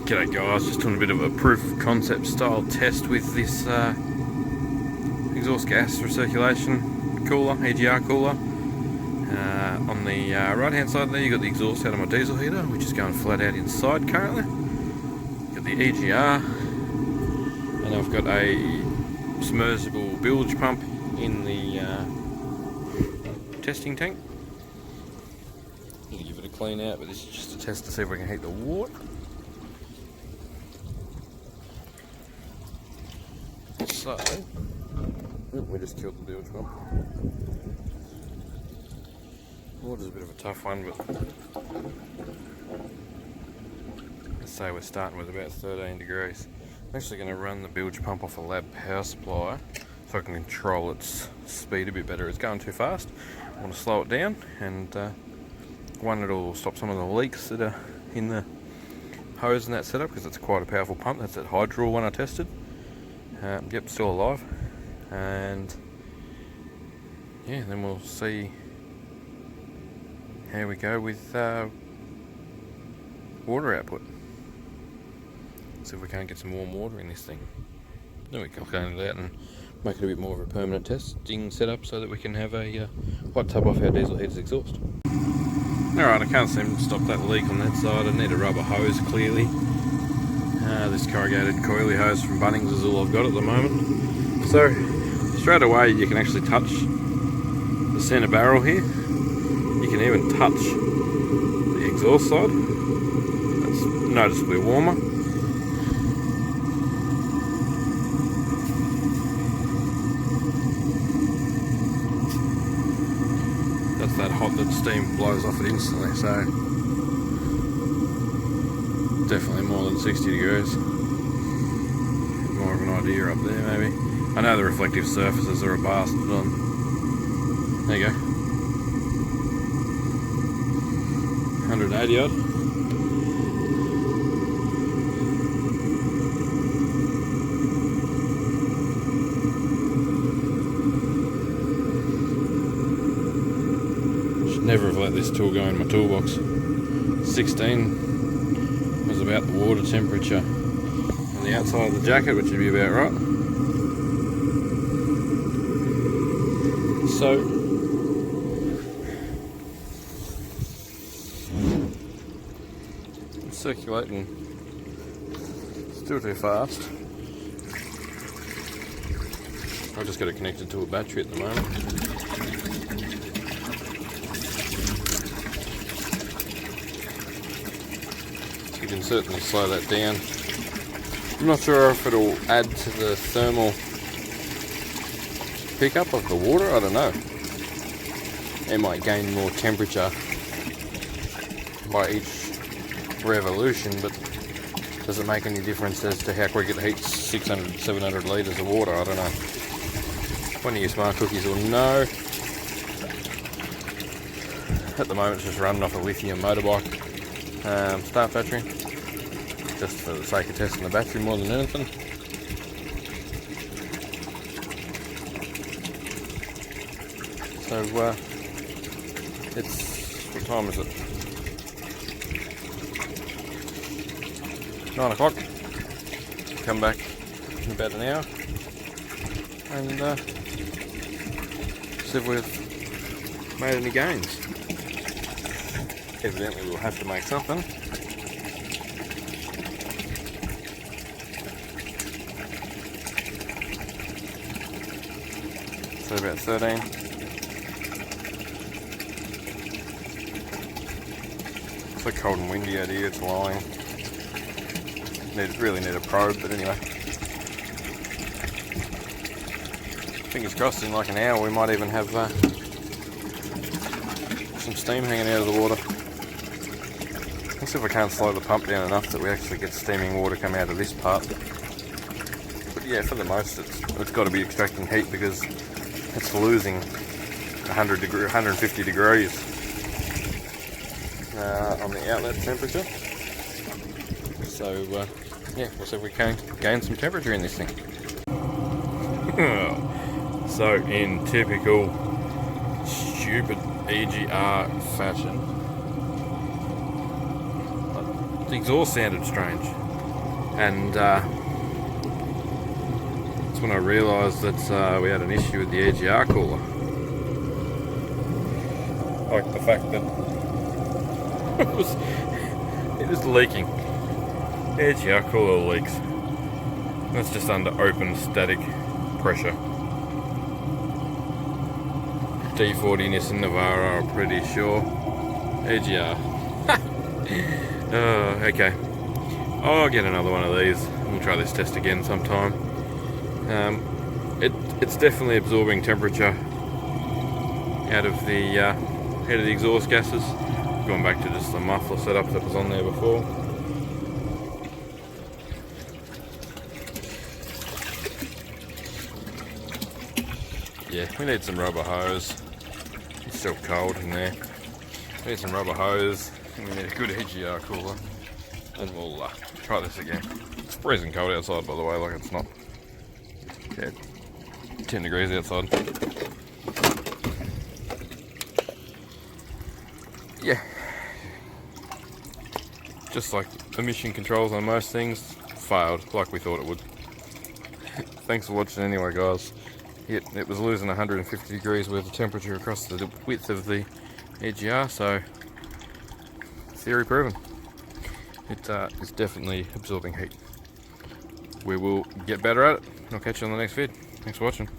G'day guys, just doing a bit of a proof of concept style test with this exhaust gas recirculation cooler, EGR cooler. On the right hand side there you've got the exhaust out of my diesel heater, which is going flat out inside currently. Got the EGR, and I've got a submersible bilge pump in the testing tank. I'll give it a clean out, but this is just a test to see if we can heat the water. So, we just killed the bilge pump. Water's a bit of a tough one, but let's say we're starting with about 13 degrees. I'm actually going to run the bilge pump off a lab power supply so I can control its speed a bit better. It's going too fast. I want to slow it down, and one, it'll stop some of the leaks that are in the hose in that setup, because it's quite a powerful pump. That's that Hydrol one I tested. Yep, still alive, and yeah, then we'll see how we go with water output. See if we can't get some warm water in this thing. Then we can clean it out and make it a bit more of a permanent testing setup so that we can have a hot tub off our diesel heater's exhaust. Alright, I can't seem to stop that leak on that side. I need a rubber hose clearly. This corrugated coily hose from Bunnings is all I've got at the moment. So straight away you can actually touch the centre barrel here. You can even touch the exhaust side. That's noticeably warmer. That's that hot that steam blows off it instantly, so definitely more than 60 degrees. More of an idea up there maybe. I know the reflective surfaces are a bastard on. There you go. 180 odd. Should never have let this tool go in my toolbox. 16 was about the water temperature on the outside of the jacket, which would be about right. So it's circulating still too fast. I've just got it connected to a battery at the moment. You can certainly slow that down. I'm not sure if it'll add to the thermal pickup of the water, I don't know. It might gain more temperature by each revolution, but does it make any difference as to how quick it heats 600, 700 litres of water? I don't know. One of you smart cookies will know. At the moment it's just running off a lithium motorbike start battery, just for the sake of testing the battery more than anything. So it's, what time is it? 9 o'clock. Come back in about an hour and see if we've made any gains. Evidently we'll have to make something. So about 13. It's so cold and windy out here, it's lying. Really need a probe, but anyway. Fingers crossed in like an hour we might even have some steam hanging out of the water. Let's see if I can't slow the pump down enough that we actually get steaming water come out of this part. But yeah, for the most it's got to be extracting heat, because it's losing 150 degrees on the outlet temperature. So yeah, we'll see if we can gain some temperature in this thing. So in typical stupid EGR fashion, the exhaust sounded strange. and that's when I realised that we had an issue with the AGR cooler. Like the fact that it was leaking. AGR cooler leaks. That's just under open static pressure. D40 Nissan Navara, I'm pretty sure. AGR. Oh, okay. I'll get another one of these. We'll try this test again sometime. It's definitely absorbing temperature out of the head of the exhaust gases. Going back to just the muffler setup that was on there before. Yeah, we need some rubber hose. It's still cold in there. We need some rubber hose, and we need a good AGR cooler. And we'll try this again. It's freezing cold outside, by the way, like it's not. Yeah, 10 degrees outside. Yeah. Just like emission controls on most things, failed like we thought it would. Thanks for watching anyway, guys. It was losing 150 degrees worth of temperature across the width of the AGR, so theory proven. It is definitely absorbing heat. We will get better at it. I'll catch you on the next vid. Thanks for watching.